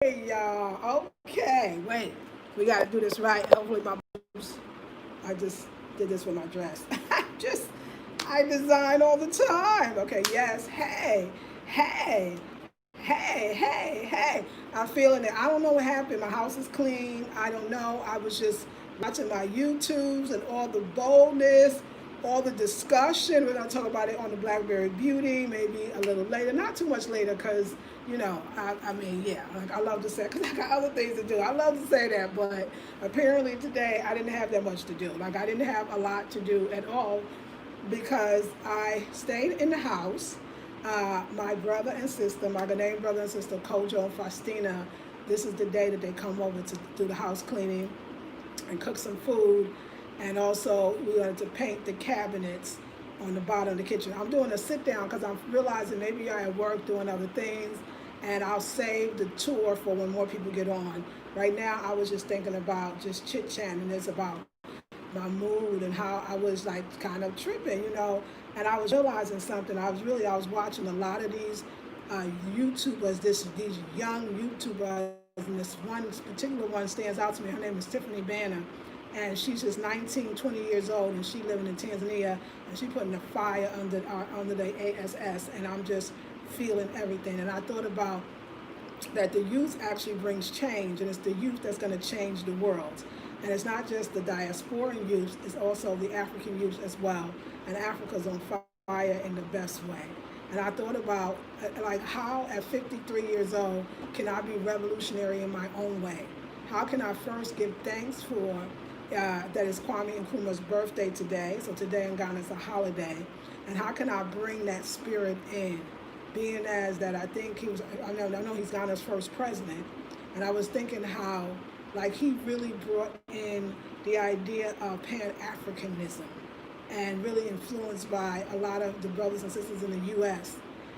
Hey y'all. Okay, wait. We gotta do this right. Hopefully my boobs. I just did this with my dress. just I design all the time. Okay, yes. Hey, hey. I'm feeling it. I don't know what happened. My house is clean. I don't know. I was just watching my YouTubes and all the boldness, all the discussion. We're gonna talk about it on the Blackberry Beauty, maybe a little later. Not too much later, cause I mean, yeah, like I love to say, cause I got other things to do. I love to say that, but apparently today I didn't have that much to do. Like I didn't have a lot to do at all because I stayed in the house. My brother and sister, my Ghanaian brother and sister, Kojo and Faustina, this is the day that they come over to do the house cleaning and cook some food. And also, we wanted to paint the cabinets on the bottom of the kitchen. I'm doing a sit down because I'm realizing maybe you're at work doing other things, and I'll save the tour for when more people get on. Right now, I was just thinking about just chit chatting. It's about my mood and how I was like kind of tripping. And I was realizing something. I was watching a lot of these YouTubers, these young YouTubers, and this one particular one stands out to me. Her name is Tiffany Banner, and she's just 19, 20 years old, and she living in Tanzania, and she putting the fire under the ASS, and I'm just feeling everything. And I thought about that the youth actually brings change, and it's the youth that's going to change the world. And it's not just the diasporan youth, it's also the African youth as well. And Africa's on fire in the best way. And I thought about like how at 53 years old can I be revolutionary in my own way? How can I first give thanks for that is Kwame Nkrumah's birthday today. So today in Ghana is a holiday. And how can I bring that spirit in? Being as that I think I know he's Ghana's first president. And I was thinking how like he really brought in the idea of Pan-Africanism and really influenced by a lot of the brothers and sisters in the U.S.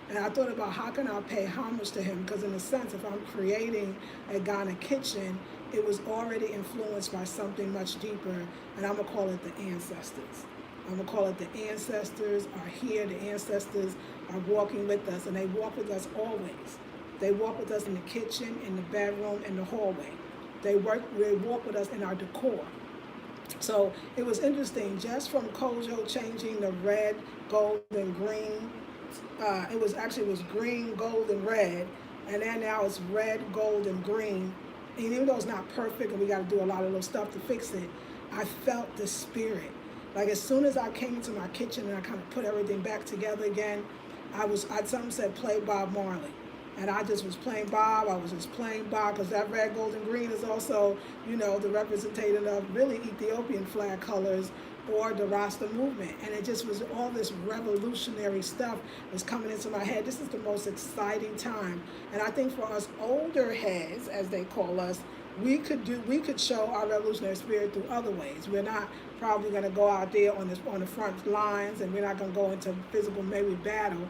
And I thought about how can I pay homage to him, because in a sense, if I'm creating a Ghana kitchen, it was already influenced by something much deeper, and I'm going to call it the ancestors. I'm going to call it the ancestors are here, the ancestors are walking with us, and they walk with us always. They walk with us in the kitchen, in the bedroom, in the hallway. They walk with us in our decor. So it was interesting, just from Kojo changing the red, gold, and green. It was green, gold, and red, and then now it's red, gold, and green. And even though it's not perfect, and we got to do a lot of little stuff to fix it, I felt the spirit. Like as soon as I came into my kitchen and I kind of put everything back together again, something said play Bob Marley. And I just was playing Bob. I was just playing Bob because that red, gold, and green is also, the representative of really Ethiopian flag colors or the Rasta movement. And it just was all this revolutionary stuff was coming into my head. This is the most exciting time. And I think for us older heads, as they call us, we could show our revolutionary spirit through other ways. We're not probably going to go out there on the front lines, and we're not going to go into physical maybe battle.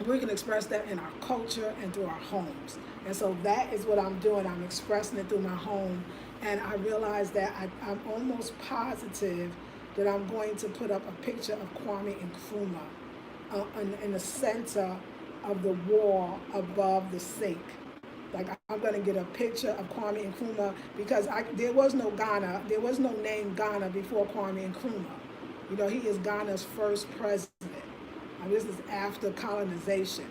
We can express that in our culture and through our homes. And so that is what I'm doing. I'm expressing it through my home. And I realize that I'm almost positive that I'm going to put up a picture of Kwame Nkrumah in the center of the wall above the sink. Like I'm going to get a picture of Kwame Nkrumah because there was no Ghana, there was no name Ghana before Kwame Nkrumah. He is Ghana's first president. This is after colonization.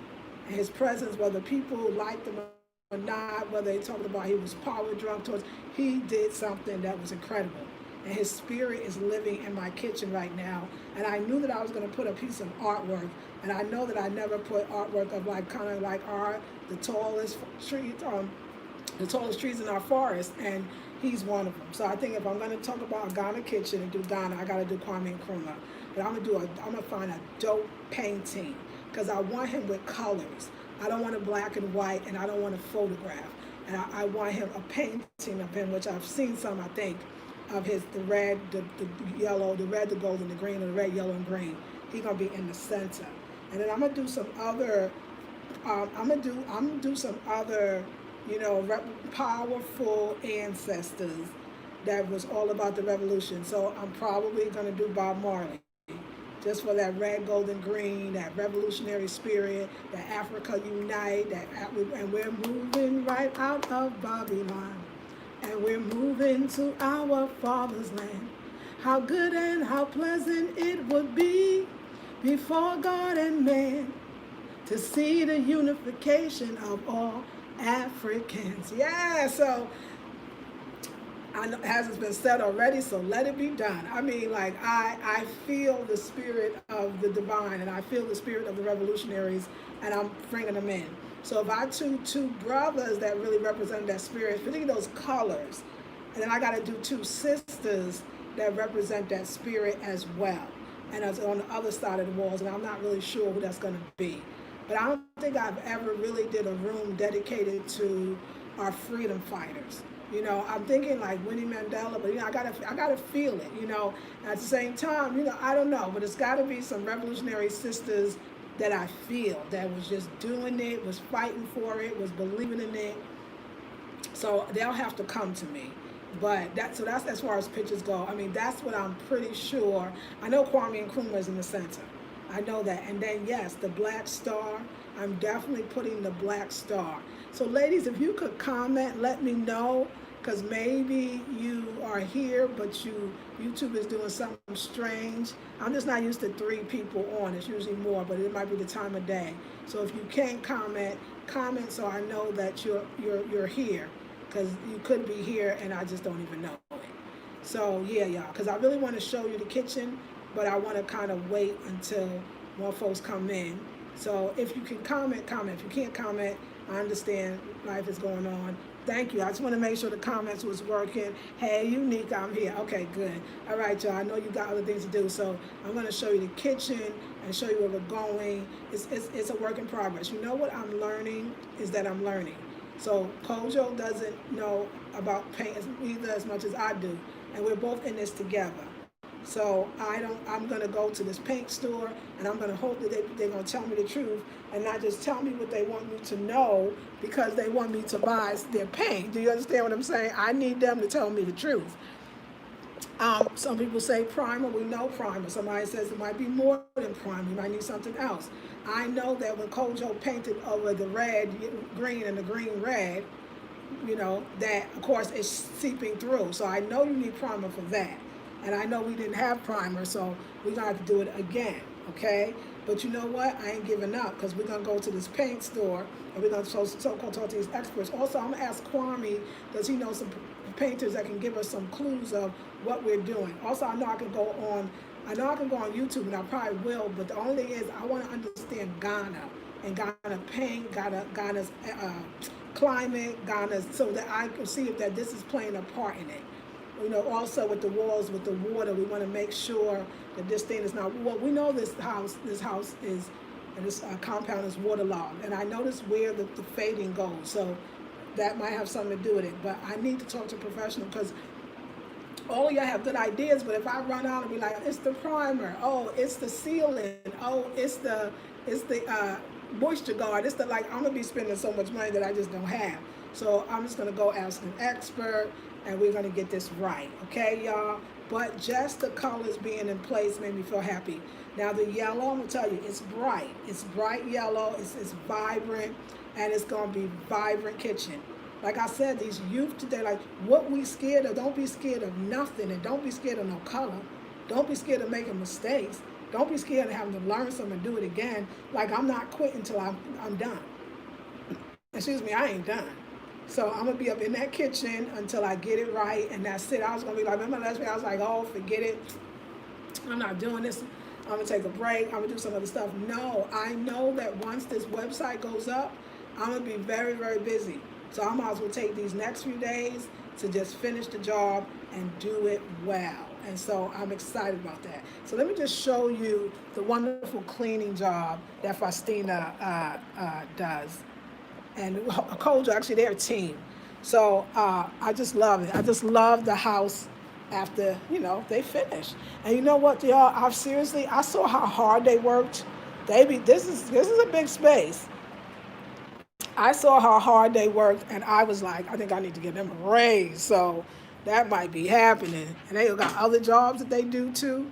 And his presence, whether people liked him or not, whether they talked about he was power drunk towards, he did something that was incredible. And his spirit is living in my kitchen right now. And I knew that I was going to put a piece of artwork. And I know that I never put artwork of the tallest trees in our forest. And he's one of them. So I think if I'm going to talk about Ghana kitchen and do Ghana, I got to do Kwame Nkrumah. But I'm gonna find a dope painting because I want him with colors. I don't want a black and white, and I don't want a photograph. And I want him a painting of him, which I've seen some, I think, of the red, the yellow, the red, the gold, and the green, and the red, yellow, and green. He's gonna be in the center. And then I'm gonna do some other. Powerful ancestors that was all about the revolution. So I'm probably gonna do Bob Marley. just for that red, gold, and green, that revolutionary spirit, that Africa unite, and we're moving right out of Babylon, and we're moving to our Father's land. How good and how pleasant it would be before God and man to see the unification of all Africans. Yeah, so I know it hasn't been said already, so let it be done. I mean, like, I feel the spirit of the divine, and I feel the spirit of the revolutionaries, and I'm bringing them in. So if I choose two brothers that really represent that spirit, particularly those colors, and then I got to do two sisters that represent that spirit as well. And it's on the other side of the walls, and I'm not really sure who that's going to be. But I don't think I've ever really did a room dedicated to our freedom fighters. You know, I'm thinking like Winnie Mandela, but I gotta feel it. At the same time, I don't know, but it's got to be some revolutionary sisters that I feel that was just doing it, was fighting for it, was believing in it. So they'll have to come to me. But that's as far as pictures go. I mean, that's what I'm pretty sure. I know Kwame Nkrumah is in the center. I know that. And then, yes, the black star. I'm definitely putting the black star. So, ladies, if you could comment, let me know, because maybe you are here, but YouTube is doing something strange. I'm just not used to 3 people on. It's usually more, but it might be the time of day. So if you can comment so I know that you're here, because you could be here and I just don't even know it. So yeah, y'all, because I really want to show you the kitchen, but I want to kind of wait until more folks come in. So if you can comment. If you can't comment, I understand life is going on. Thank you. I just want to make sure the comments was working. Hey, Unique, I'm here. Okay, good. All right, y'all. I know you got other things to do, so I'm going to show you the kitchen and show you where we're going. It's a work in progress. You know what I'm learning is that I'm learning. So Kojo doesn't know about paint either as much as I do, and we're both in this together. So I'm going to go to this paint store, and I'm going to hope that they're going to tell me the truth and not just tell me what they want me to know because they want me to buy their paint. Do you understand what I'm saying? I need them to tell me the truth. Some people say primer. We know primer. Somebody says it might be more than primer. You might need something else. I know that when Kojo painted over the red, green, and the green red, that, of course, is seeping through. So I know you need primer for that. And I know we didn't have primer, so we're going to have to do it again, okay? But you know what? I ain't giving up, because we're going to go to this paint store, and we're going to so-called talk to these experts. Also, I'm going to ask Kwame, does he know some painters that can give us some clues of what we're doing? Also, I know I can go on YouTube, and I probably will, but the only thing is I want to understand Ghana, and Ghana paint, Ghana's climate, Ghana's, so that I can see if this is playing a part in it. Also with the walls, with the water, we want to make sure that this thing is not. Well, we know this house is, and this compound is waterlogged, and I noticed where the fading goes. So that might have something to do with it. But I need to talk to a professional, because all of y'all have good ideas. But if I run out and be like, it's the primer, oh, it's the sealing, oh, it's the moisture guard, it's the I'm gonna be spending so much money that I just don't have. So I'm just gonna go ask an expert, and we're going to get this right, okay, y'all? But just the colors being in place made me feel happy. Now, the yellow, I'm going to tell you, it's bright. It's bright yellow. It's vibrant, and it's going to be vibrant kitchen. Like I said, these youth today, what we scared of, don't be scared of nothing, and don't be scared of no color. Don't be scared of making mistakes. Don't be scared of having to learn something and do it again. I'm not quitting until I'm done. Excuse me, I ain't done. So I'm going to be up in that kitchen until I get it right, and that's it. I was going to be like, remember last week, I was like, oh, forget it. I'm not doing this. I'm going to take a break. I'm going to do some other stuff. No, I know that once this website goes up, I'm going to be very, very busy. So I might as well take these next few days to just finish the job and do it well. And so I'm excited about that. So let me just show you the wonderful cleaning job that Faustina does. And Kojo, actually, they're a team. So I just love it. I just love the house after, they finished. And you know what, y'all? I saw how hard they worked. This is a big space. I saw how hard they worked, and I was like, I think I need to give them a raise. So that might be happening. And they got other jobs that they do too.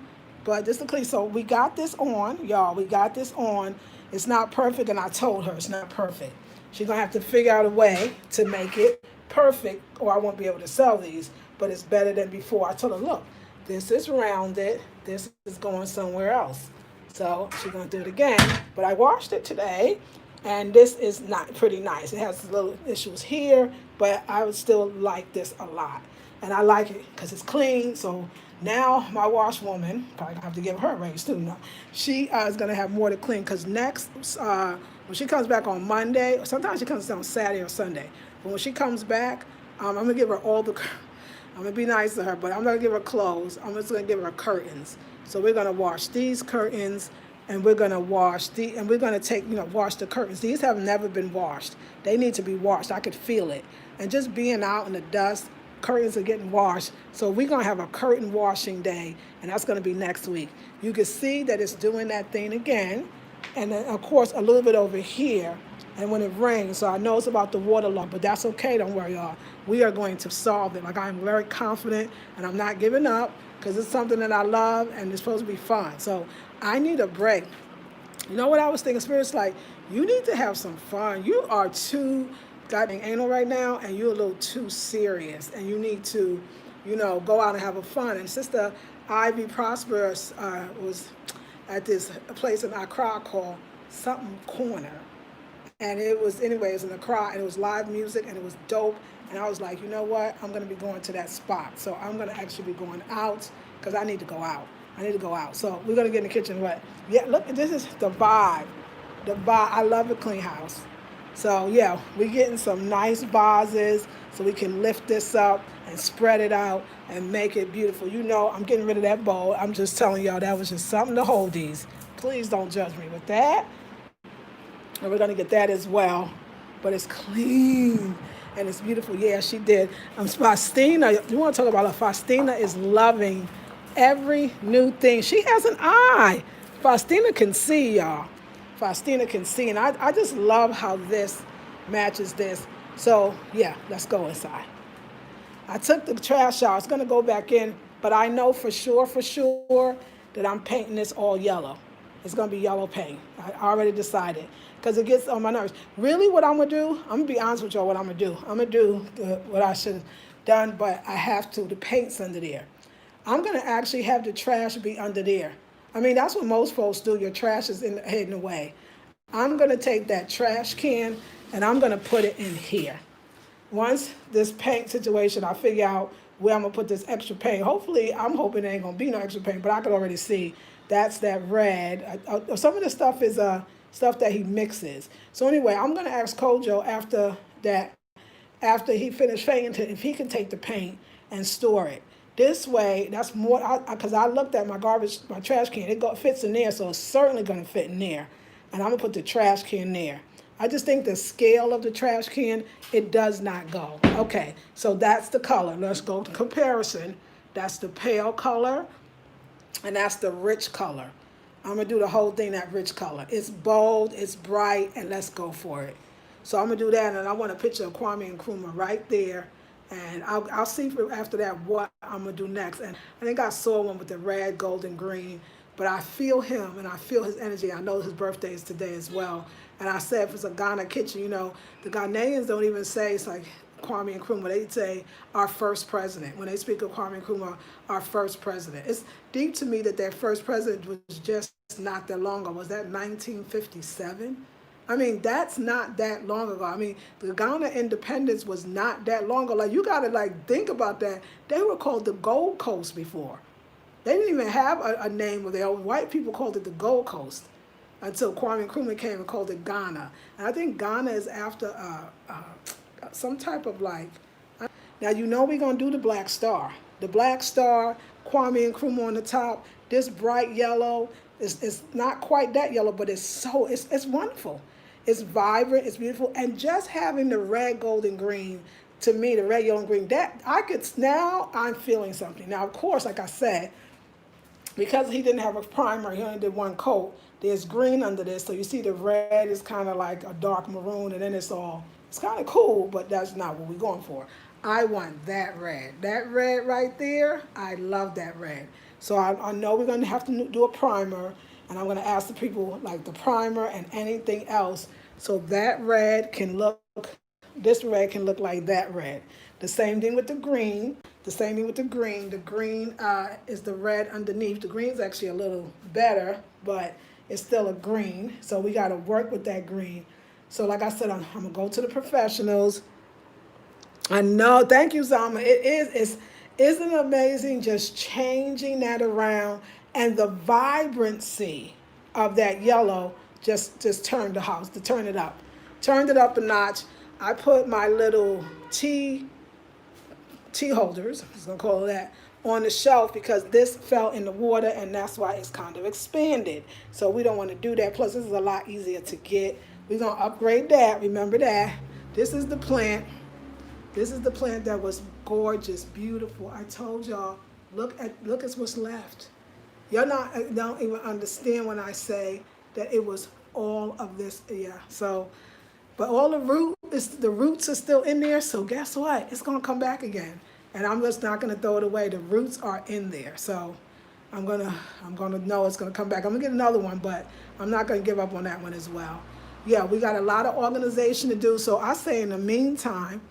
But this is clean. So we got this on, y'all. We got this on. It's not perfect, and I told her it's not perfect. She's gonna have to figure out a way to make it perfect, or I won't be able to sell these. But it's better than before. I told her, look, this is rounded. This is going somewhere else. So she's gonna do it again. But I washed it today, and this is not pretty nice. It has little issues here, but I would still like this a lot. And I like it because it's clean. So now my washwoman, probably gonna have to give her a raise too. No, she is gonna have more to clean because next when she comes back on Monday, or sometimes she comes on Saturday or Sunday. But when she comes back, I'm gonna give her all the. I'm gonna be nice to her, but I'm not gonna give her clothes. I'm just gonna give her curtains. So we're gonna wash these curtains, and we're gonna and we're gonna take, wash the curtains. These have never been washed. They need to be washed. I could feel it. And just being out in the dust, curtains are getting washed. So we're gonna have a curtain washing day, and that's gonna be next week. You can see that it's doing that thing again, and then of course a little bit over here. And when it rains, so I know it's about the water loss, but that's okay. Don't worry, y'all. We are going to solve it. Like, I'm very confident, and I'm not giving up because it's something that I love, and it's supposed to be fun. So I need a break. You know what I was thinking? Spirit's like, you need to have some fun. You are too goddamn anal right now, and you're a little too serious, and you need to, go out and have a fun. And Sister Ivy Prosperous was at this place in Accra called something corner. And it was, anyways, in Accra, and it was live music, and it was dope. And I was like, you know what? I'm going to be going to that spot. So I'm going to actually be going out because I need to go out. I need to go out. So we're going to get in the kitchen. But yeah, look, this is the vibe. The vibe. I love a clean house. So yeah, we're getting some nice vases so we can lift this up and spread it out and make it beautiful. I'm getting rid of that bowl. I'm just telling y'all that was just something to hold these. Please don't judge me with that. And we're going to get that as well. But it's clean and it's beautiful. Yeah, she did. Faustina, you want to talk about her? Faustina is loving every new thing. She has an eye. Faustina can see, y'all. Faustina can see. And I just love how this matches this. So, yeah, let's go inside. I took the trash out. It's going to go back in. But I know for sure, that I'm painting this all yellow. It's going to be yellow paint. I already decided. Because it gets on my nerves. Really, what I'm going to do, I'm going to be honest with y'all what I'm going to do. I'm going to do what I should have done, but I have to. The paint's under there. I'm going to actually have the trash be under there. I mean, that's what most folks do. Your trash is hidden away. I'm going to take that trash can, and I'm going to put it in here. Once this paint situation, I figure out where I'm going to put this extra paint. Hopefully, I'm hoping there ain't going to be no extra paint, but I can already see that's that red. Some of the stuff is stuff that he mixes. So anyway, I'm going to ask Kojo after he finished painting, if he can take the paint and store it. This way, that's more, because I looked at my trash can. It fits in there, so it's certainly going to fit in there. And I'm going to put the trash can there. I just think the scale of the trash can, it does not go. Okay, so that's the color. Let's go to comparison. That's the pale color, and that's the rich color. I'm going to do the whole thing that rich color. It's bold, it's bright, and let's go for it. So I'm going to do that, and I want a picture of Kwame Nkrumah right there. And I'll see after that what I'm going to do next. And I think I saw one with the red, gold, and green. But I feel him, and I feel his energy. I know his birthday is today as well. And I said if it's a Ghana kitchen, the Ghanaians don't even say it's like Kwame Nkrumah. They say our first president. When they speak of Kwame Nkrumah, our first president. It's deep to me that their first president was just not that long ago. Was that 1957? I mean, that's not that long ago. I mean, the Ghana independence was not that long ago. Like, you got to, think about that. They were called the Gold Coast before. They didn't even have a name of their own. White people called it the Gold Coast until Kwame Nkrumah came and called it Ghana. And I think Ghana is after some type of now we're going to do the Black Star. The Black Star, Kwame Nkrumah on the top, this bright yellow, it's not quite that yellow, but it's wonderful. It's vibrant, it's beautiful, and just having the red, gold, and green, to me, the red, yellow, and green, now I'm feeling something. Now, of course, like I said, because he didn't have a primer, he only did one coat, there's green under this, so you see the red is kind of like a dark maroon, and then it's kind of cool, but that's not what we're going for. I want that red. That red right there, I love that red. So I know we're going to have to do a primer, and I'm going to ask the people like the primer and anything else, so that red can look, this red can look like that red. The same thing with the green. The same thing with the green. The green is the red underneath. The green's actually a little better, but it's still a green. So we got to work with that green. So like I said, I'm going to go to the professionals. I know. Thank you, Zama. Isn't it amazing just changing that around, and the vibrancy of that yellow just turned the house, to turn it up. Turned it up a notch. I put my little tea holders, I'm just gonna call it that, on the shelf because this fell in the water and that's why it's kind of expanded. So we don't want to do that. Plus, this is a lot easier to get. We're gonna upgrade that. Remember that. This is the plant. This is the plant that was gorgeous, beautiful. I told y'all, look at what's left. Y'all don't even understand when I say that it was all of this. Yeah. So, but all the roots are still in there. So guess what? It's gonna come back again, and I'm just not gonna throw it away. The roots are in there. So I'm gonna know it's gonna come back. I'm gonna get another one, but I'm not gonna give up on that one as well. Yeah, we got a lot of organization to do. So I say in the meantime,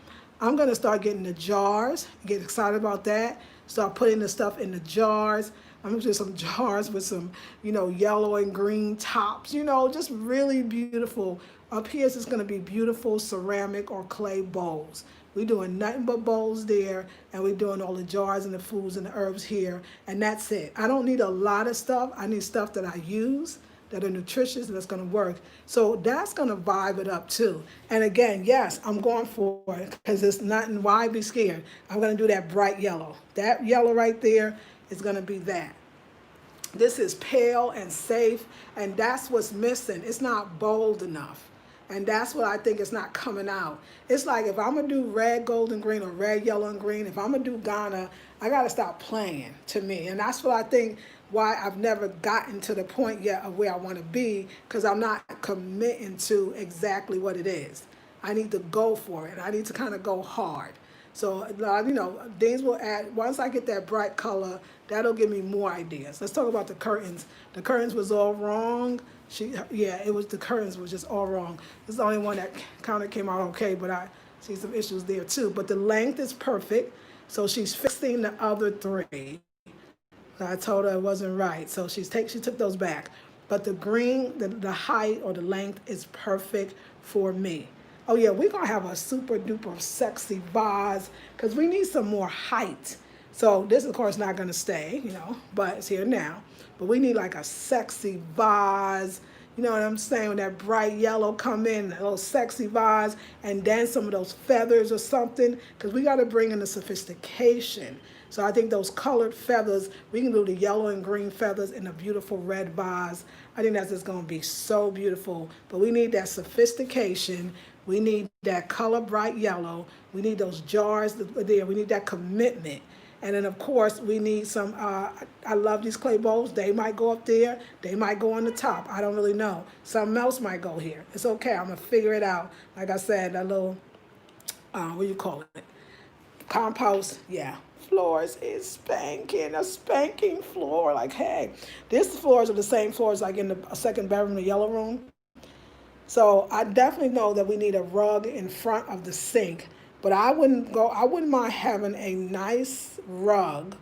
I'm gonna start getting the jars. Get excited about that. Start putting the stuff in the jars. I'm gonna do some jars with some, yellow and green tops. Just really beautiful. Up here, it's gonna be beautiful ceramic or clay bowls. We're doing nothing but bowls there, and we're doing all the jars and the foods and the herbs here, and that's it. I don't need a lot of stuff. I need stuff that I use, that are nutritious, and that's gonna work. So that's gonna vibe it up too. And again, yes, I'm going for it because it's nothing. Why be scared? I'm gonna do that bright yellow. That yellow right there is gonna be that. This is pale and safe, and that's what's missing. It's not bold enough. And that's what I think is not coming out. It's like if I'm going to do red, gold, and green, or red, yellow, and green, if I'm going to do Ghana, I got to stop playing, to me. And that's what I think why I've never gotten to the point yet of where I want to be, because I'm not committing to exactly what it is. I need to go for it. I need to kind of go hard. So, things will add, once I get that bright color, that'll give me more ideas. Let's talk about the curtains. The curtains was all wrong. The curtains was just all wrong. This is the only one that kind of came out okay, but I see some issues there too. But the length is perfect. So she's fixing the other three. I told her it wasn't right. So she took those back. But the green, the height or the length is perfect for me. Oh yeah, we're gonna have a super duper sexy vase because we need some more height. So this, of course, not gonna stay, but it's here now. But we need like a sexy vase. You know what I'm saying? When that bright yellow come in, a little sexy vase, and then some of those feathers or something, because we got to bring in the sophistication. So I think those colored feathers, we can do the yellow and green feathers in a beautiful red vase. I think that's just going to be so beautiful. But we need that sophistication. We need that color bright yellow. We need those jars there. We need that commitment. And then, of course, we need some, I love these clay bowls. They might go up there. They might go on the top. I don't really know. Something else might go here. It's okay. I'm going to figure it out. Like I said, that little, what do you call it? Compost. Yeah. Floors is spanking. A spanking floor. Like, hey, these floors are the same floors like in the second bedroom, the yellow room. So I definitely know that we need a rug in front of the sink. But I wouldn't mind having a nice rug.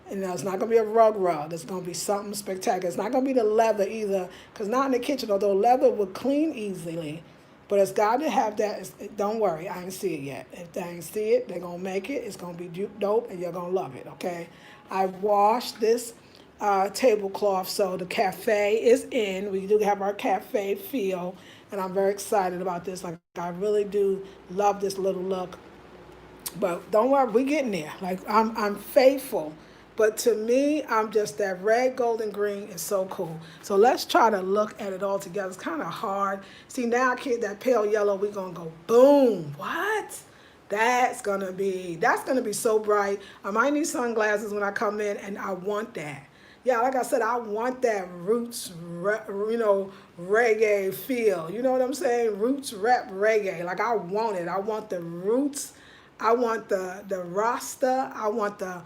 And it's not going to be a rug. It's going to be something spectacular. It's not going to be the leather either, because not in the kitchen, although leather would clean easily. But it's got to have that. Don't worry, I ain't see it yet. If they ain't see it, they're going to make it. It's going to be dope, and you're going to love it, okay? I washed this tablecloth, so the cafe is in. We do have our cafe feel, and I'm very excited about this. Like, I really do love this little look. But don't worry, we're getting there. Like, I'm faithful. But to me, I'm just that red, gold, and green is so cool. So let's try to look at it all together. It's kind of hard. See, now I can't, that pale yellow, we're going to go boom. What? That's going to be so bright. I might need sunglasses when I come in, and I want that. Yeah, like I said, I want that roots, reggae feel. You know what I'm saying? Roots rap reggae. Like, I want it. I want the roots. I want the Rasta. I want the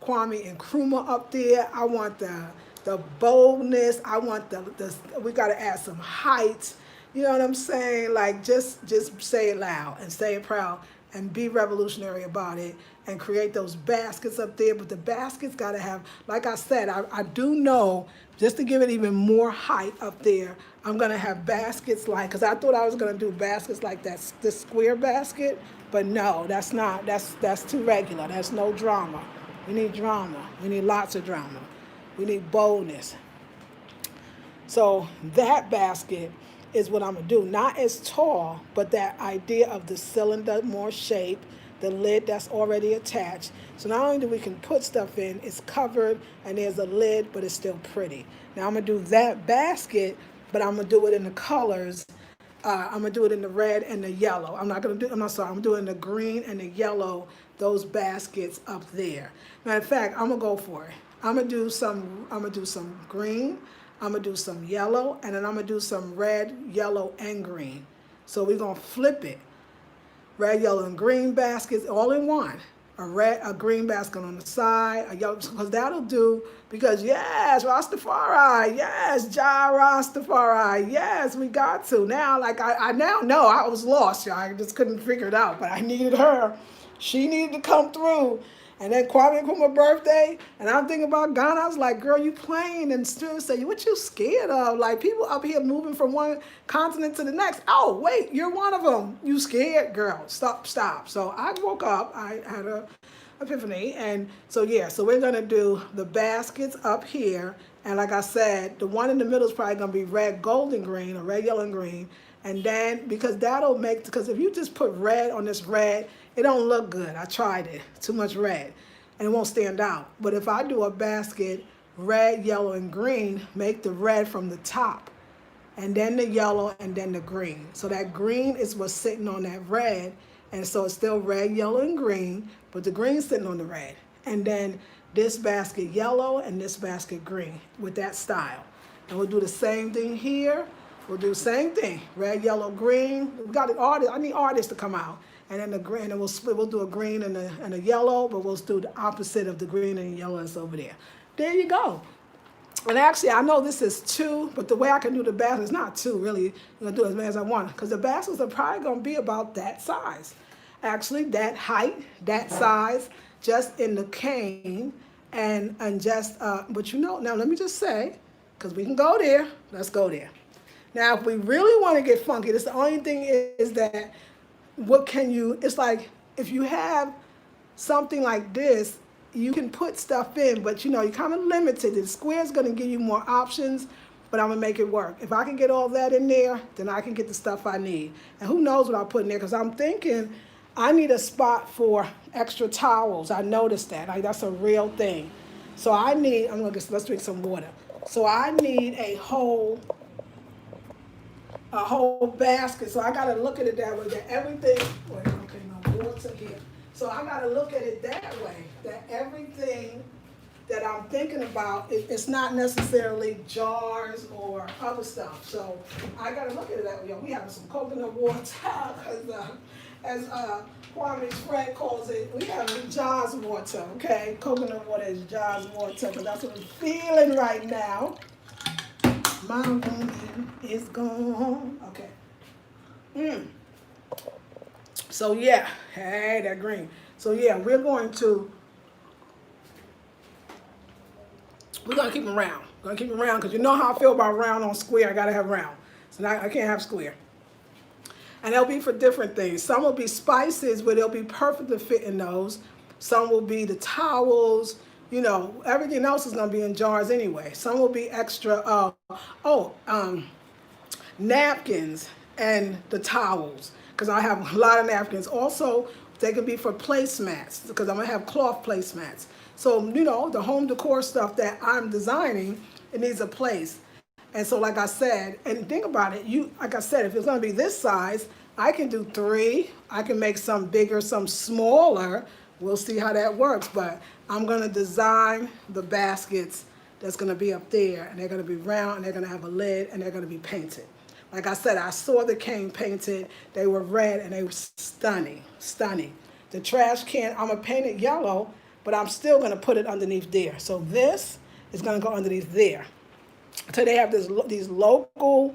Kwame Nkrumah up there. I want the boldness. I want the we got to add some height. You know what I'm saying? Like just say it loud and say it proud and be revolutionary about it and create those baskets up there. But the baskets got to have, like I said, I do know, just to give it even more height up there, I'm going to have baskets like, because I thought I was going to do baskets like that, this square basket, but no, that's not, that's too regular. That's no drama. We need drama. We need lots of drama. We need boldness. So that basket is what I'm going to do. Not as tall, but that idea of the cylinder, more shape, the lid that's already attached. So not only do we can put stuff in, it's covered and there's a lid, but it's still pretty. Now I'm going to do that basket, but I'm going to do it in the colors. I'm going to do it in the red and the yellow. I'm going to do it in the green and the yellow, those baskets up there. Matter of fact, I'm going to go for it. I'm going to do some green. I'm going to do some yellow, and then I'm going to do some red, yellow, and green. So we're going to flip it. Red, yellow, and green baskets all in one. A green basket on the side, a yellow, because that'll do, because yes, Rastafari, yes, Jah Rastafari, yes, we got to. Now, like I now know I was lost, y'all. I just couldn't figure it out, but I needed her. She needed to come through. And then Kwame Nkrumah's birthday, and I'm thinking about Ghana. I was like, girl, you playing, and still say, what you scared of? Like, people up here moving from one continent to the next. Oh, wait, you're one of them. You scared? Girl, stop. So I woke up. I had a epiphany. And so, yeah, so we're going to do the baskets up here. And like I said, the one in the middle is probably going to be red, gold, and green, or red, yellow, and green. And then, because that'll make, because if you just put red on this red, it don't look good. I tried it. Too much red. And it won't stand out. But if I do a basket, red, yellow, and green, make the red from the top. And then the yellow, and then the green. So that green is what's sitting on that red. And so it's still red, yellow, and green. But the green's sitting on the red. And then this basket yellow, and this basket green with that style. And we'll do the same thing here. We'll do the same thing. Red, yellow, green. We got an artist. I need artists to come out. And then the green, and we'll split. We'll do a green and a yellow, but we'll do the opposite of the green and the yellow that's over there. There you go. And actually, I know this is 2, but the way I can do the basket is not 2, really. I'm going to do as many as I want, because the baskets are probably going to be about that size. Actually, that height, that size, just in the cane, and just, but you know, now let me just say, because we can go there, let's go there. Now, if we really want to get funky, the only thing is that, what can you, it's like, if you have something like this, you can put stuff in, but you know, you're kind of limited. The square's going to give you more options, but I'm going to make it work. If I can get all that in there, then I can get the stuff I need. And who knows what I'll put in there, because I'm thinking I need a spot for extra towels. I noticed that. Like, that's a real thing. So I need, let's drink some water. So I need a whole basket. So I got to look at it that way, that everything, wait, okay, no water here. So I got to look at it that way, that everything that I'm thinking about, it's not necessarily jars or other stuff. So I got to look at it that way. We have some coconut water, as Kwame's friend calls it, we have Jaws water, okay? Coconut water is Jaws water, because that's what I'm feeling right now. My woman is gone. Okay. So yeah, hey, that green. So yeah, we're gonna keep them round. We're gonna keep them round, because you know how I feel about round on square. I gotta have round. So now I can't have square. And they'll be for different things. Some will be spices, where they'll be perfect to fit in those. Some will be the towels. You know, everything else is going to be in jars anyway. Some will be extra, napkins and the towels, because I have a lot of napkins. Also, they can be for placemats, because I'm going to have cloth placemats. So, you know, the home decor stuff that I'm designing, it needs a place. And so, like I said, and think about it, like I said, if it's going to be this size, I can do 3. I can make some bigger, some smaller. We'll see how that works, but I'm going to design the baskets that's going to be up there, and they're going to be round, and they're going to have a lid, and they're going to be painted. Like I said, I saw the cane painted. They were red, and they were stunning, stunning. The trash can, I'm going to paint it yellow, but I'm still going to put it underneath there. So this is going to go underneath there. So they have these local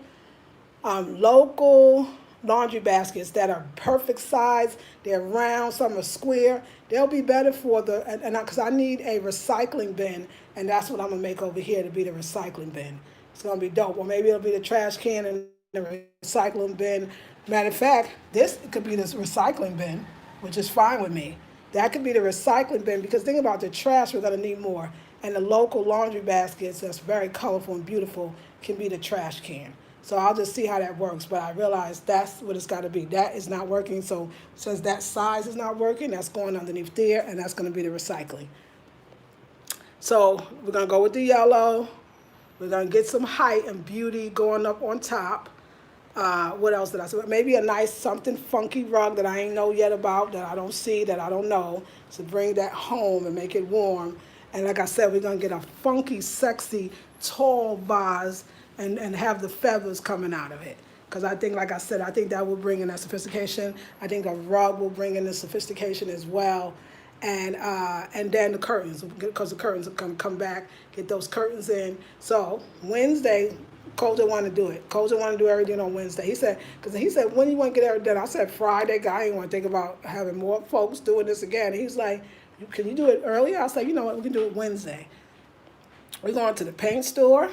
laundry baskets that are perfect size. They're round, some are square. They'll be better for because I need a recycling bin, and that's what I'm gonna make over here to be the recycling bin. It's gonna be dope. Or maybe it'll be the trash can and the recycling bin. Matter of fact, this could be this recycling bin, which is fine with me. That could be the recycling bin because think about the trash we're gonna need more. And the local laundry baskets that's very colorful and beautiful can be the trash can. So I'll just see how that works. But I realize that's what it's got to be. That is not working. So since that size is not working, that's going underneath there, and that's going to be the recycling. So we're going to go with the yellow. We're going to get some height and beauty going up on top. What else did I say? Maybe a nice something funky rug that I ain't know yet about, that I don't see, that I don't know. So bring that home and make it warm. And like I said, we're going to get a funky, sexy, tall vase and have the feathers coming out of it. Because I think, like I said, I think that will bring in that sophistication. I think a rug will bring in the sophistication as well. And then the curtains, because the curtains are going to come back, get those curtains in. So Wednesday, Colton wanted to do it. Colton wanted to do everything on Wednesday. He said, when you want to get everything done? I said, Friday. I ain't want to think about having more folks doing this again. And he was like, can you do it earlier? I said, you know what, we can do it Wednesday. We're going to the paint store.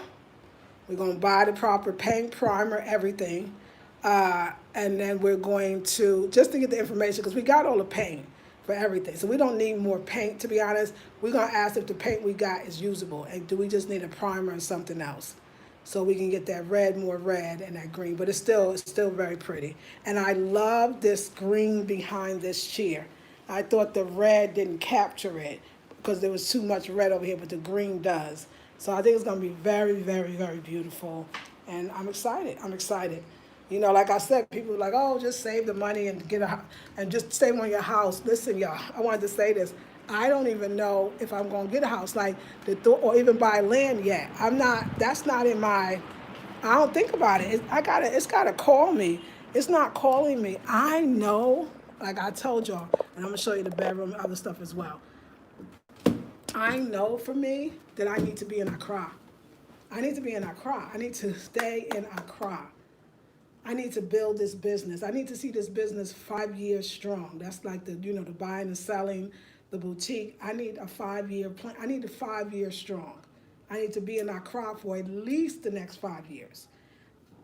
We're going to buy the proper paint, primer, everything. And then we're going to, just to get the information, because we got all the paint for everything. So we don't need more paint, to be honest. We're going to ask if the paint we got is usable. And do we just need a primer and something else? So we can get that more red, and that green. But it's still very pretty. And I love this green behind this chair. I thought the red didn't capture it because there was too much red over here, but the green does. So I think it's going to be very, very, very beautiful. And I'm excited. You know, like I said, people are like, oh, just save the money and and just save on your house. Listen, y'all, I wanted to say this. I don't even know if I'm going to get a house or even buy land yet. That's not in my, I don't think about it. It's got to call me. It's not calling me. I know, like I told y'all, and I'm going to show you the bedroom and other stuff as well. I know for me that I need to be in Accra. I need to stay in Accra. I need to build this business. I need to see this business 5 years strong. That's like the buying and selling, the boutique. I need a 5-year plan. I need a 5 years strong. I need to be in Accra for at least the next 5 years.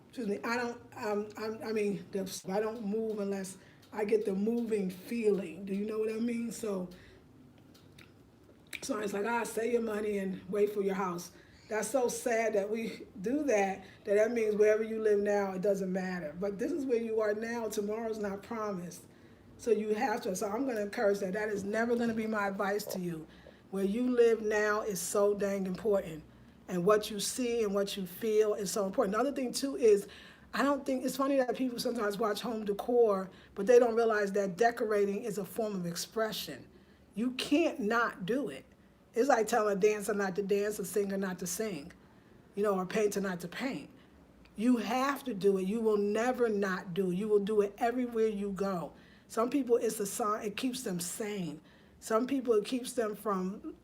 Excuse me. I don't move unless I get the moving feeling. Do you know what I mean? So it's like, save your money and wait for your house. That's so sad that we do that means wherever you live now, it doesn't matter. But this is where you are now. Tomorrow's not promised. So you have to. So I'm going to encourage that. That is never going to be my advice to you. Where you live now is so dang important. And what you see and what you feel is so important. The other thing, too, is I don't think, it's funny that people sometimes watch home decor, but they don't realize that decorating is a form of expression. You can't not do it. It's like telling a dancer not to dance, a singer not to sing, or a painter not to paint. You have to do it. You will never not do it. You will do it everywhere you go. Some people, it's a sign, it keeps them sane. Some people, it keeps them from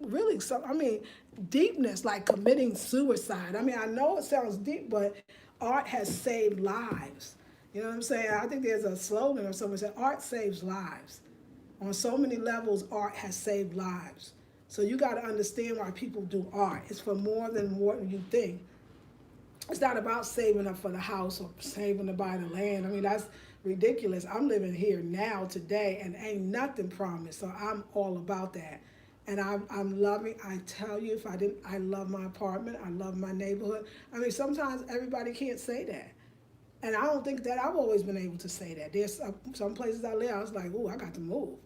deepness, like committing suicide. I know it sounds deep, but art has saved lives. You know what I'm saying? I think there's a slogan or something that says, art saves lives. On so many levels, art has saved lives. So you got to understand why people do art. It's for more than what you think. It's not about saving up for the house or saving to buy the land. That's ridiculous. I'm living here now, today, and ain't nothing promised. So I'm all about that. And I'm loving, I tell you, I love my apartment. I love my neighborhood. Sometimes everybody can't say that. And I don't think that I've always been able to say that. There's some places I live, I was like, ooh, I got to move.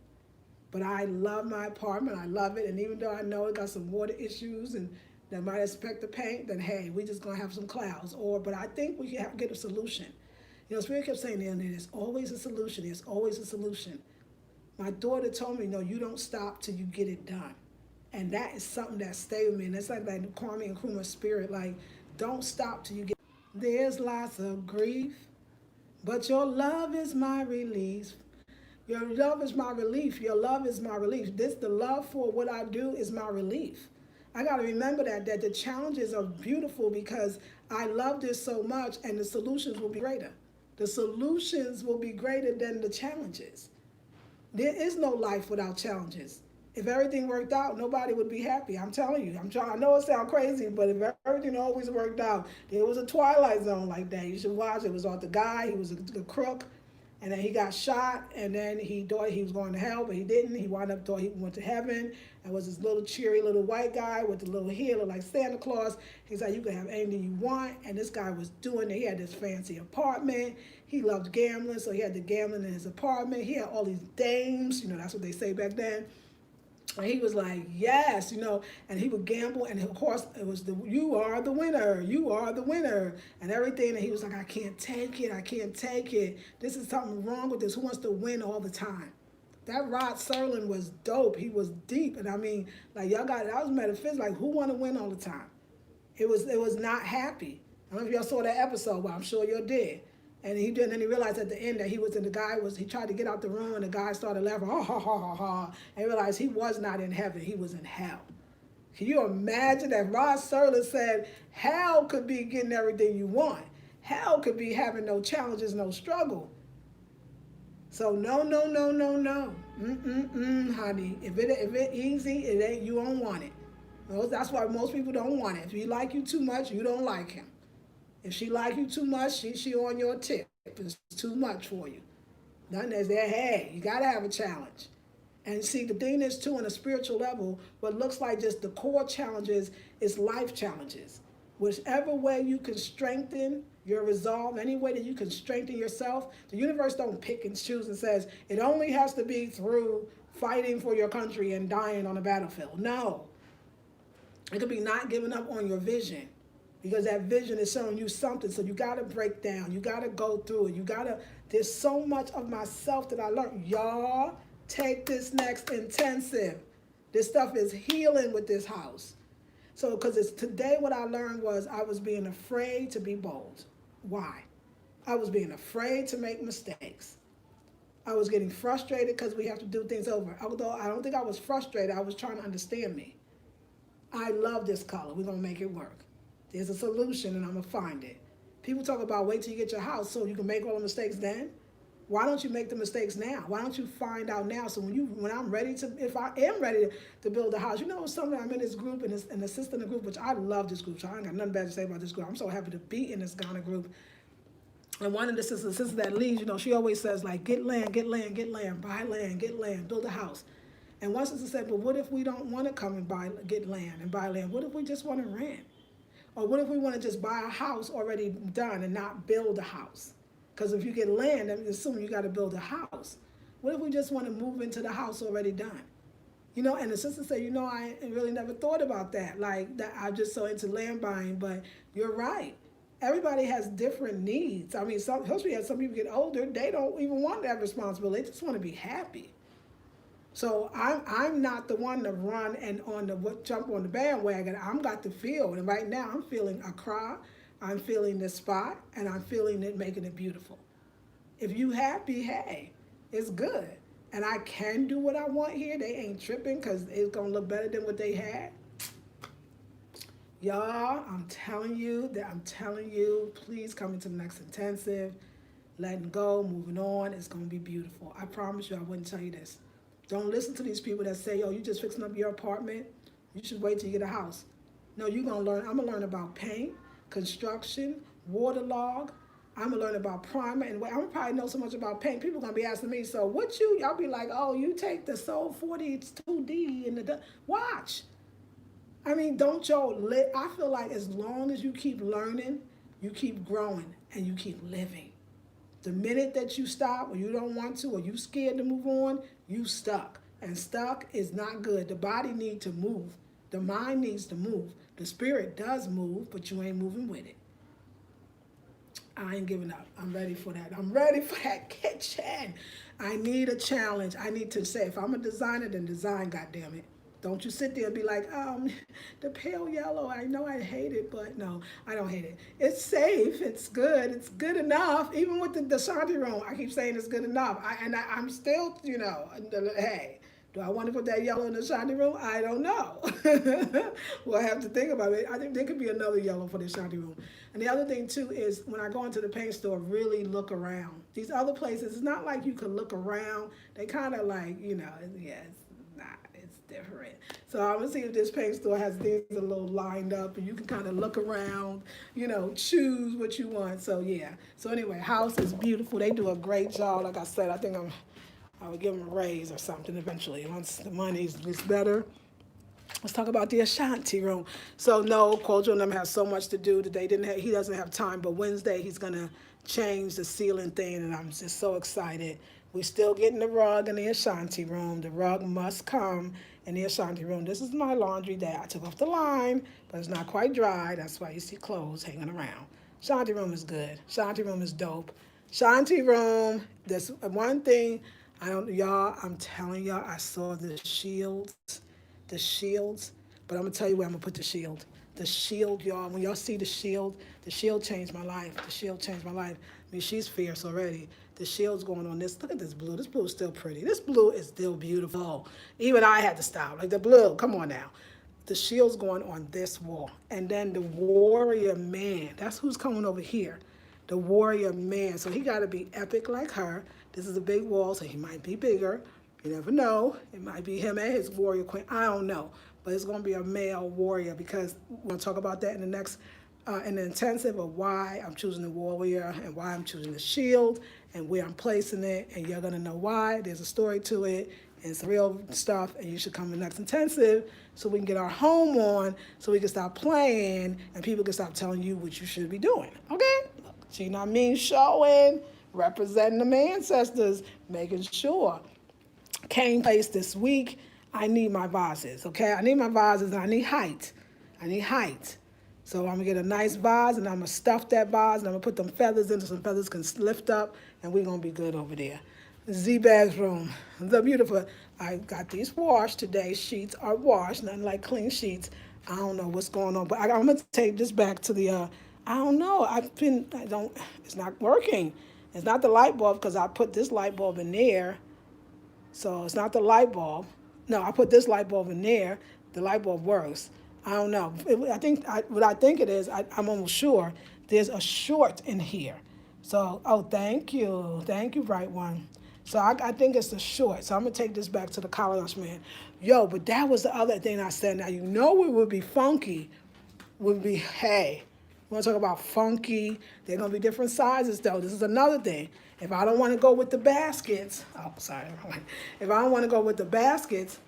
But I love my apartment. I love it. And even though I know it got some water issues and that might expect the paint, then hey, we just going to have some clouds. But I think we can get a solution. Spirit kept saying, there's always a solution. There's always a solution. My daughter told me, no, you don't stop till you get it done. And that is something that stayed with me. And it's like that Kwame Nkrumah spirit, like, don't stop till you get. There's lots of grief, but your love is my release. Your love is my relief. Your love is my relief. The love for what I do is my relief. I got to remember that the challenges are beautiful because I love this so much, and the solutions will be greater. The solutions will be greater than the challenges. There is no life without challenges. If everything worked out, nobody would be happy. I'm telling you. I'm trying. I know it sounds crazy, but if everything always worked out, there was a Twilight Zone like that. You should watch. It was about the guy. He was a crook, and then he got shot, and then he thought he was going to hell, but he didn't. He wound up thought he went to heaven. And was this little cheery little white guy with the little hair, like Santa Claus. He's like, you can have anything you want. And this guy was doing it. He had this fancy apartment. He loved gambling, so he had the gambling in his apartment. He had all these dames. That's what they say back then. And he was like, yes, and he would gamble, and of course it was you are the winner, and everything. And he was like, I can't take it. This is something wrong with this. Who wants to win all the time? That Rod Serling was dope. He was deep, and I mean, like y'all got that was metaphysical. Like who want to win all the time? It was not happy. I don't know if y'all saw that episode, but I'm sure you did. And he did, and then he realized at the end that he tried to get out the room, and the guy started laughing, ha, ha, ha, ha, ha, and he realized he was not in heaven, he was in hell. Can you imagine that Rod Serling said, hell could be getting everything you want. Hell could be having no challenges, no struggle. So no. Honey. If it easy, it ain't, you don't want it. That's why most people don't want it. If he like you too much, you don't like him. If she like you too much, she on your tip. It's too much for you. Nothing is there, hey, you gotta have a challenge. And see, the thing is too, on a spiritual level, what looks like just the core challenges is life challenges. Whichever way you can strengthen your resolve, any way that you can strengthen yourself, the universe don't pick and choose and says, it only has to be through fighting for your country and dying on the battlefield. No. It could be not giving up on your vision. Because that vision is showing you something. So you got to break down. You got to go through it. There's so much of myself that I learned. Y'all, take this next intensive. This stuff is healing with this house. So, because today what I learned was I was being afraid to be bold. Why? I was being afraid to make mistakes. I was getting frustrated because we have to do things over. Although I don't think I was frustrated. I was trying to understand me. I love this color. We're going to make it work. There's a solution, and I'm going to find it. People talk about wait till you get your house so you can make all the mistakes then. Why don't you make the mistakes now? Why don't you find out now? So when I'm ready to, if I am ready to build a house, something, I'm in this group, and an assistant group, which I love this group, so I ain't got nothing bad to say about this group. I'm so happy to be in this kind of group. And one of the sisters that leads, she always says, like, get land, buy land, get land, build a house. And one sister said, but what if we don't want to come and get land and buy land? What if we just want to rent? Or what if we want to just buy a house already done and not build a house? Because if you get land, I'm assuming you got to build a house. What if we just want to move into the house already done? And the sister said, I really never thought about that. Like, that I'm just so into land buying, but you're right. Everybody has different needs. I mean, especially as some people get older, they don't even want that responsibility. They just want to be happy. So I'm not the one to run and jump on the bandwagon. I'm got to feel, and right now I'm feeling Accra, I'm feeling this spot, and I'm feeling it making it beautiful. If you happy, hey, it's good. And I can do what I want here. They ain't tripping because it's going to look better than what they had. Y'all, I'm telling you, please come into the next intensive. Letting go, moving on. It's going to be beautiful. I promise you, I wouldn't tell you this. Don't listen to these people that say, you just fixing up your apartment. You should wait till you get a house. No, you're going to learn. I'm going to learn about paint, construction, waterlog. I'm going to learn about primer. And I'm going to probably know so much about paint. People are going to be asking me, so y'all be like, you take the Soul 42D and watch. I mean, don't y'all I feel like as long as you keep learning, you keep growing, and you keep living. The minute that you stop or you don't want to or you scared to move on, you stuck. And stuck is not good. The body needs to move. The mind needs to move. The spirit does move, but you ain't moving with it. I ain't giving up. I'm ready for that. I'm ready for that kitchen. I need a challenge. I need to say, if I'm a designer, then design, goddammit. Don't you sit there and be like, the pale yellow, I know I hate it, but no, I don't hate it. It's safe, it's good, it's good enough. Even with the Shanti room, I keep saying it's good enough. I'm still, hey, do I want to put that yellow in the Shanti room? I don't know. We'll have to think about it. I think there could be another yellow for the Shanti room. And the other thing too is when I go into the paint store, really look around. These other places, it's not like you can look around. They kind of like, yeah, it's not. It's different. So I'm gonna see if this paint store has things a little lined up, and you can kind of look around, choose what you want. So yeah. So anyway, house is beautiful. They do a great job. Like I said, I would give them a raise or something eventually once the money is better. Let's talk about the Ashanti room. So no, Kojo and them have so much to do today. He doesn't have time, but Wednesday he's gonna change the ceiling thing, and I'm just so excited. We still getting the rug in the Ashanti room. The rug must come in the Ashanti room. This is my laundry that I took off the line, but it's not quite dry. That's why you see clothes hanging around. Ashanti room is good. Ashanti room is dope. Ashanti room. There's one thing y'all. I'm telling y'all. I saw the shields, but I'm gonna tell you where I'm gonna put the shield. The shield, y'all. When y'all see the shield changed my life. The shield changed my life. I mean, she's fierce already. The shield's going on this. Look at this blue. This blue is still pretty. This blue is still beautiful. Even I had to stop. Like the blue. Come on now. The shield's going on this wall, and then the warrior man. That's who's coming over here. The warrior man. So he got to be epic like her. This is a big wall, so he might be bigger. You never know. It might be him and his warrior queen. I don't know. But it's going to be a male warrior because we're going to talk about that in the next, in the intensive of why I'm choosing the warrior and why I'm choosing the shield and where I'm placing it. And you're going to know why. There's a story to it. And it's real stuff. And you should come to the next intensive so we can get our home on so we can stop playing and people can stop telling you what you should be doing. Okay? Look, see what I mean? Showing, representing the ancestors, making sure. Came place this week. I need my vases, okay? I need my vases and I need height. I need height. So I'm gonna get a nice vase and I'm gonna stuff that vase and I'm gonna put them feathers in so some feathers can lift up and we're gonna be good over there. Z bathroom, the beautiful. I got these washed today. Sheets are washed, nothing like clean sheets. I don't know what's going on, but I'm gonna take this back to the. I don't know. It's not working. It's not the light bulb because I put this light bulb in there. So it's not the light bulb. No, I put this light bulb in there. The light bulb works. I don't know. What I think it is, I'm almost sure, there's a short in here. So, thank you. Thank you, Bright One. So I think it's the short. So I'm going to take this back to the college man. Yo, but that was the other thing I said. Now, it would be funky, would be, hey, we want to talk about funky. They're going to be different sizes, though. This is another thing. If I don't want to go with the baskets, if I don't want to go with the baskets,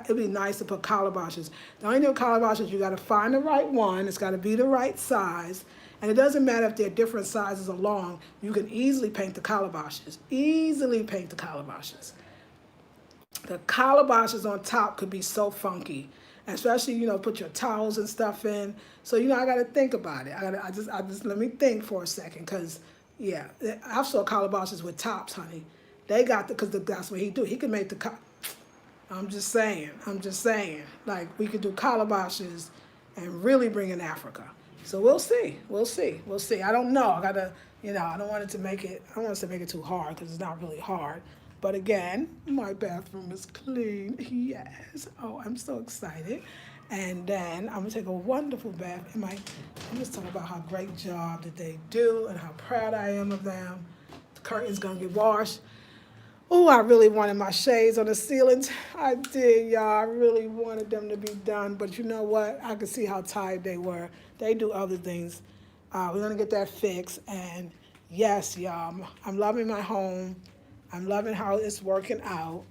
it'd be nice to put calabashes. The only thing with calabashes, you got to find the right one. It's got to be the right size. And it doesn't matter if they're different sizes or long. You can easily paint the calabashes. Easily paint the calabashes. The calabashes on top could be so funky. Especially, put your towels and stuff in. So, I got to think about it. I just let me think for a second. Because, yeah, I saw calabashes with tops, honey. They got because that's what he do. He can make I'm just saying. Like, we could do calabashes and really bring in Africa. So we'll see. I don't know. I gotta, I don't want us to make it too hard because it's not really hard. But again, my bathroom is clean. Yes. Oh, I'm so excited. And then I'm gonna take a wonderful bath. I'm just talking about how great job that they do and how proud I am of them. The curtain's gonna get washed. Oh, I really wanted my shades on the ceilings. I did, y'all. I really wanted them to be done. But you know what? I could see how tired they were. They do other things. We're going to get that fixed. And yes, y'all, I'm loving my home. I'm loving how it's working out.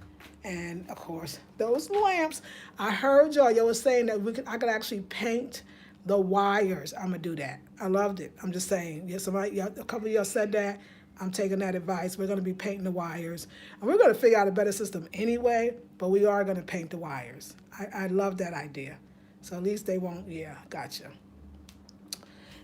And, of course, those lamps. I heard y'all was saying that I could actually paint the wires. I'm going to do that. I loved it. I'm just saying. Yes, a couple of y'all said that. I'm taking that advice. We're going to be painting the wires. And we're going to figure out a better system anyway, but we are going to paint the wires. I love that idea. So at least they won't, yeah, gotcha.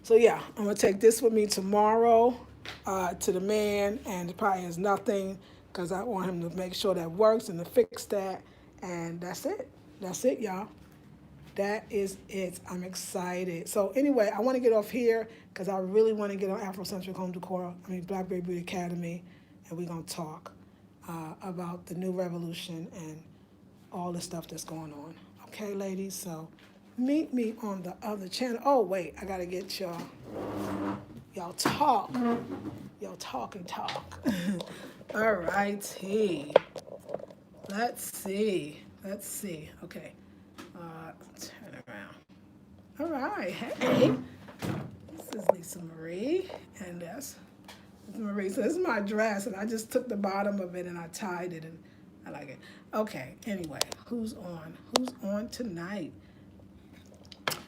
So yeah, I'm going to take this with me tomorrow to the man, and it probably is nothing because I want him to make sure that works and to fix that, and that's it. That's it, y'all. That is it. I'm excited. So anyway, I want to get off here because I really want to get on Afrocentric Home Decor. Blackberry Beauty Academy, and we're gonna talk about the new revolution and all the stuff that's going on. Okay, ladies. So meet me on the other channel. Oh wait, I gotta get y'all talk. Y'all talk and talk. All righty. Let's see. Okay. Turn around. All right. Hey. This is Lisa Marie. And that's Lisa Marie. So this is my dress. And I just took the bottom of it and I tied it. And I like it. Okay. Anyway. Who's on? Who's on tonight?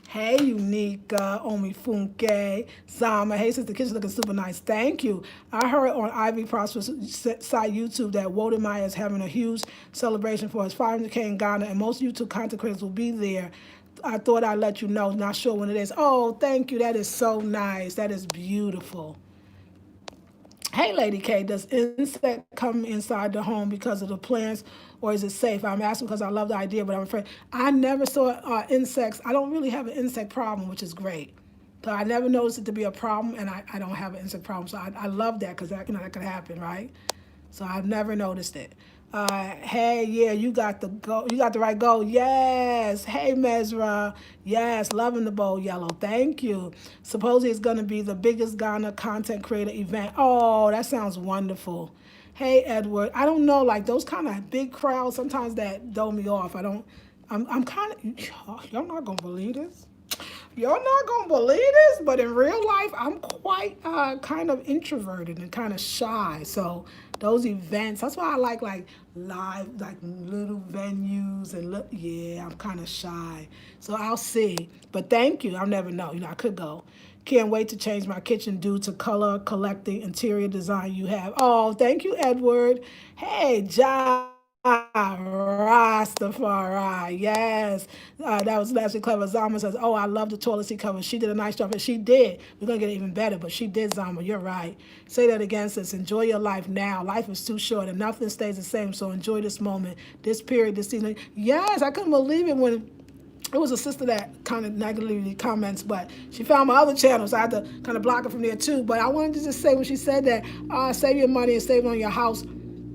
Hey, Unica, Omifunke, Zama. Hey, Sister Kitchen looking super nice. Thank you. I heard on Ivy Prosper's site YouTube that Wodemaya is having a huge celebration for his 500K in Ghana, and most YouTube content creators will be there. I thought I'd let you know. Not sure when it is. Oh, thank you. That is so nice. That is beautiful. Hey, Lady K, does insect come inside the home because of the plants, or is it safe? I'm asking because I love the idea, but I'm afraid. I never saw insects. I don't really have an insect problem, which is great. So I never noticed it to be a problem, and I don't have an insect problem. So I love that because that could happen, right? So I've never noticed it. Hey, yeah, you got the right goal. Yes. Hey, Mesra. Yes, loving the bold yellow. Thank you. Supposedly it's going to be the biggest Ghana content creator event. Oh, that sounds wonderful. Hey, Edward. I don't know, like those kind of big crowds, sometimes that throw me off. I'm kind of, y'all not going to believe this. You're not gonna believe this, but in real life, I'm quite kind of introverted and kind of shy. So those events, that's why I like live, like little venues and yeah, I'm kind of shy. So I'll see. But thank you. I'll never know. I could go. Can't wait to change my kitchen due to color collecting interior design you have. Oh, thank you, Edward. Hey, John. Rastafari, yes. That was Leslie Clever. Zama says, oh, I love the toilet seat cover. She did a nice job, and she did. We're going to get it even better, but she did, Zama. You're right. Say that again, sis. Enjoy your life now. Life is too short, and nothing stays the same, so enjoy this moment, this period, this season. Yes, I couldn't believe it when it was a sister that kind of negatively comments, but she found my other channel, so I had to kind of block her from there, too. But I wanted to just say when she said that, save your money and save on your house.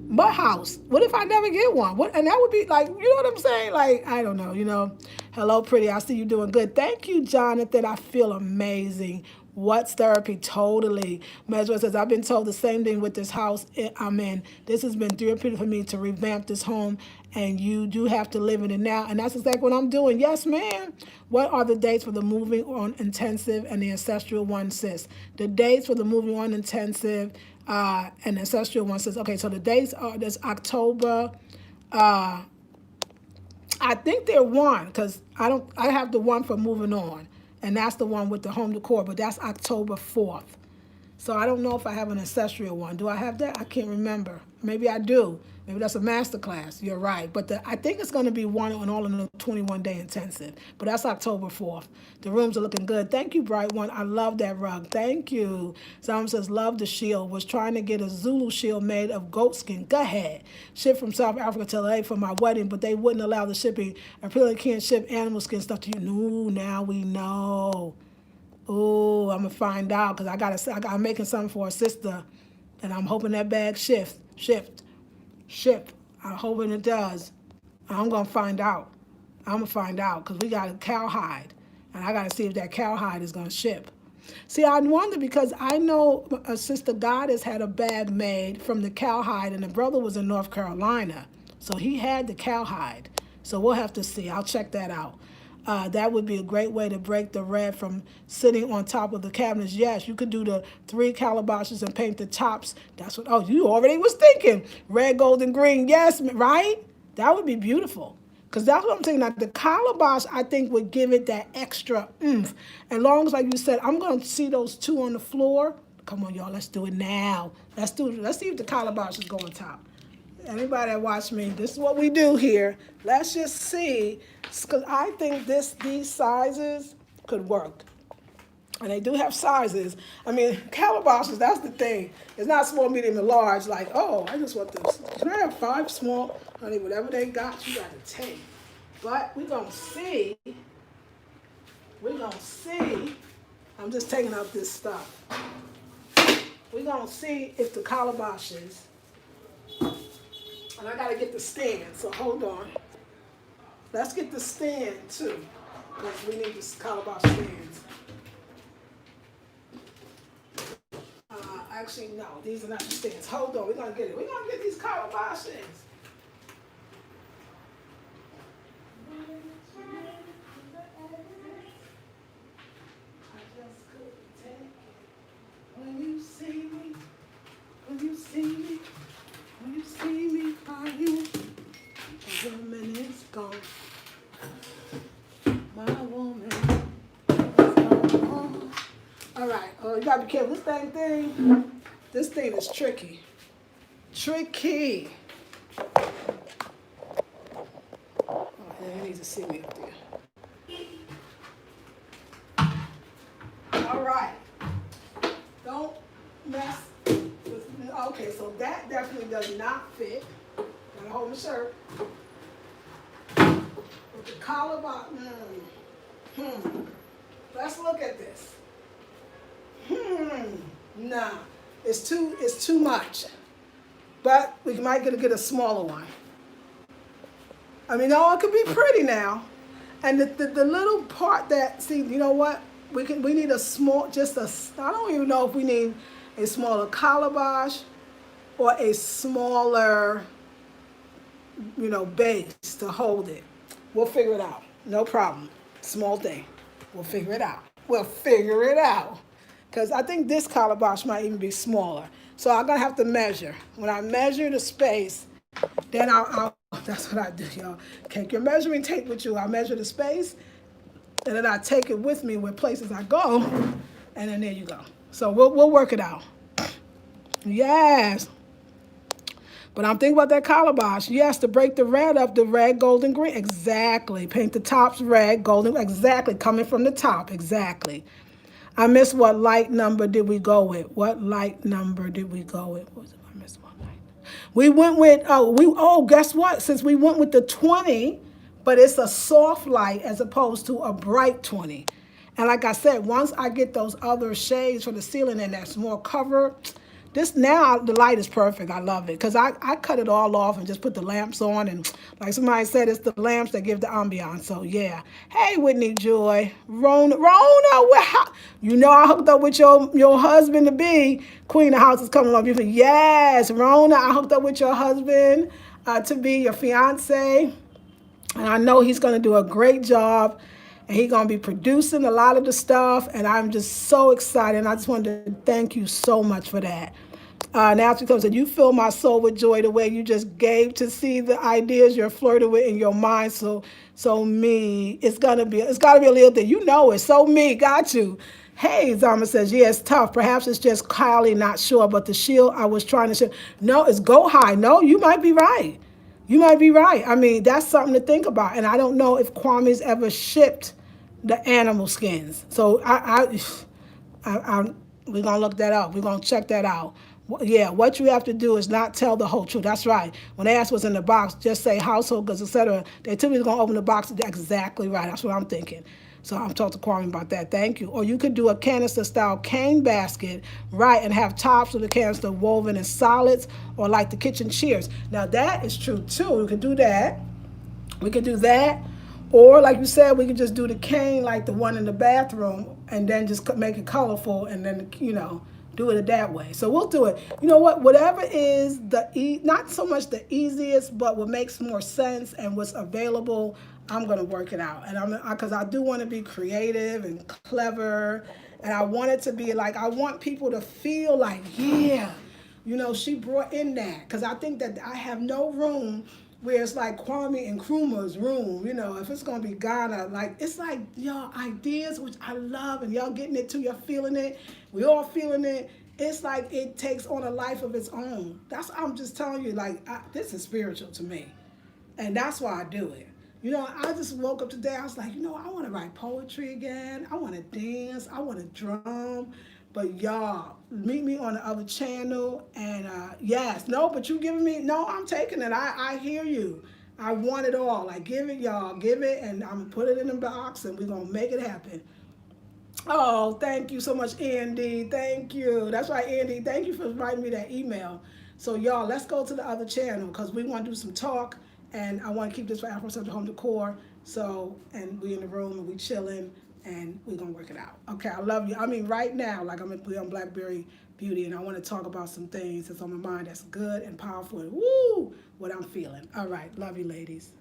What house? What if I never get one? What? And that would be like, you know what I'm saying? Like, I don't know, Hello, pretty. I see you doing good. Thank you, Jonathan. I feel amazing. What's therapy? Totally. Mesra says, I've been told the same thing with this house I'm in. This has been therapeutic for me to revamp this home, and you do have to live in it now. And that's exactly what I'm doing. Yes, ma'am. What are the dates for the moving on intensive and the ancestral one, sis? The dates for the moving on intensive and ancestral one says, okay, so the dates are this October. I think they're one because I have the one for moving on, and that's the one with the home decor, but that's October 4th. So I don't know if I have an ancestral one. Do I have that? I can't remember. Maybe I do. Maybe that's a masterclass. You're right. But I think it's going to be one on all in the 21-day intensive. But that's October 4th. The rooms are looking good. Thank you, Bright One. I love that rug. Thank you. Someone says, love the shield. Was trying to get a Zulu shield made of goat skin. Go ahead. Shipped from South Africa to LA for my wedding, but they wouldn't allow the shipping. I really can't ship animal skin stuff to you. No, now we know. Oh, I'm gonna find out because I'm making something for a sister, and I'm hoping that bag ship. I'm hoping it does. I'm gonna find out. Because we got a cowhide, and I gotta see if that cowhide is gonna ship. See, I wonder because I know a sister Goddess had a bag made from the cowhide, and the brother was in North Carolina, so he had the cowhide. So we'll have to see. I'll check that out. That would be a great way to break the red from sitting on top of the cabinets. Yes, you could do the 3 calabashes and paint the tops. That's what, oh, you already was thinking. Red, gold, and green. Yes, right? That would be beautiful. Because that's what I'm saying. Now, the calabash, I think, would give it that extra oomph. And long as, like you said, I'm going to see those 2 on the floor. Come on, y'all, let's do it now. Let's see if the calabash is going top. Anybody that watch me, this is what we do here. Let's just see, because I think these sizes could work. And they do have sizes. I mean, calabashes, that's the thing. It's not small, medium, and large. Like, oh, I just want this. Can I have 5 small? Honey, whatever they got, you got to take. But we're going to see, I'm just taking out this stuff. We're going to see if the calabashes, and I got to get the stand, so hold on. Let's get the stand too, because we need this calabash stands. Actually, no, these are not the stands. Hold on, we're going to get it. We're going to get these calabashes. When you see me, when you see me, when you see me crying, a woman is gone. My woman is gone. All right, you gotta be careful. This thing is tricky. Tricky. Oh, you need to see me up there. All right. Don't mess with, okay, so that definitely does not fit. Gotta hold my shirt. With the collar bottom, let's look at this. Nah, it's too much. But we might get a smaller one. I mean, no, it could be pretty now. And the little part that, see, you know what? We need a small, I don't even know if we need a smaller calabash or a smaller, base to hold it. We'll figure it out. No problem. Small thing. We'll figure it out. Because I think this calabash might even be smaller. So I'm going to have to measure. When I measure the space, then I'll that's what I do, y'all. Take your measuring tape with you. I measure the space, and then I take it with me with places I go, and then there you go. So we'll work it out. Yes. But I'm thinking about that calabash. Yes, to break the red up, the red, gold, and green. Exactly. Paint the tops red, golden. Exactly. Coming from the top. Exactly. I missed what light number did we go with? What light number did we go with? What was it? I missed one light. We went with, guess what? Since we went with the 20, but it's a soft light as opposed to a bright 20. And like I said, once I get those other shades for the ceiling and that's more covered, this now the light is perfect. I love it because I cut it all off and just put the lamps on, and like somebody said, it's the lamps that give the ambiance. So yeah. Hey, Whitney Joy, Rona, you know I hooked up with your husband to be. Queen of House is coming on. Yes, Rona, I hooked up with your husband to be, your fiance, and I know he's going to do a great job. And he's going to be producing a lot of the stuff. And I'm just so excited. And I just wanted to thank you so much for that. Now she comes and you fill my soul with joy the way you just gave to see the ideas you're flirting with in your mind. So me, it's got to be a little thing. You know it. So me, got you. Hey, Zama says, yeah, it's tough. Perhaps it's just Kylie, not sure. But the shield I was trying to show. No, it's go high. No, you might be right. You might be right. I mean, that's something to think about. And I don't know if Kwame's ever shipped the animal skins. So we're gonna look that up. We're gonna check that out. Yeah, what you have to do is not tell the whole truth. That's right. When they ask what's in the box, just say household goods, etc. They typically gonna open the box. Exactly right. That's what I'm thinking. So I'm talking to Kwame about that. Thank you. Or you could do a canister style cane basket, right, and have tops of the canister woven in solids, or like the kitchen cheers. Now that is true too. We could do that. We could do that. Or like you said, we could just do the cane like the one in the bathroom and then just make it colorful and then, do it that way. So we'll do it. You know what? Whatever is not so much the easiest, but what makes more sense and what's available, I'm going to work it out. And because I do want to be creative and clever. And I want it to be like, I want people to feel like, yeah, she brought in that. Because I think that I have no room where it's like Kwame and Nkrumah's room, if it's going to be Ghana, like, it's like y'all ideas, which I love, and y'all getting it too, y'all feeling it, we all feeling it. It's like it takes on a life of its own. I'm just telling you, like, this is spiritual to me. And that's why I do it. I just woke up today, I was like, I want to write poetry again. I want to dance. I want to drum. But y'all, meet me on the other channel. And yes, no, but you giving me, no, I'm taking it. I hear you. I want it all. Like, give it, y'all. Give it, and I'm gonna put it in the box, and we're gonna make it happen. Oh, thank you so much, Andy. Thank you. That's right, Andy. Thank you for writing me that email. So, y'all, let's go to the other channel because we want to do some talk, and I want to keep this for Afrocentric Home Decor. So, and we in the room and we chilling, and we're gonna work it out. Okay, I love you. I mean, right now, like I'm gonna be on Blackberry Beauty, and I want to talk about some things that's on my mind that's good and powerful, and woo, what I'm feeling. All right, love you, ladies.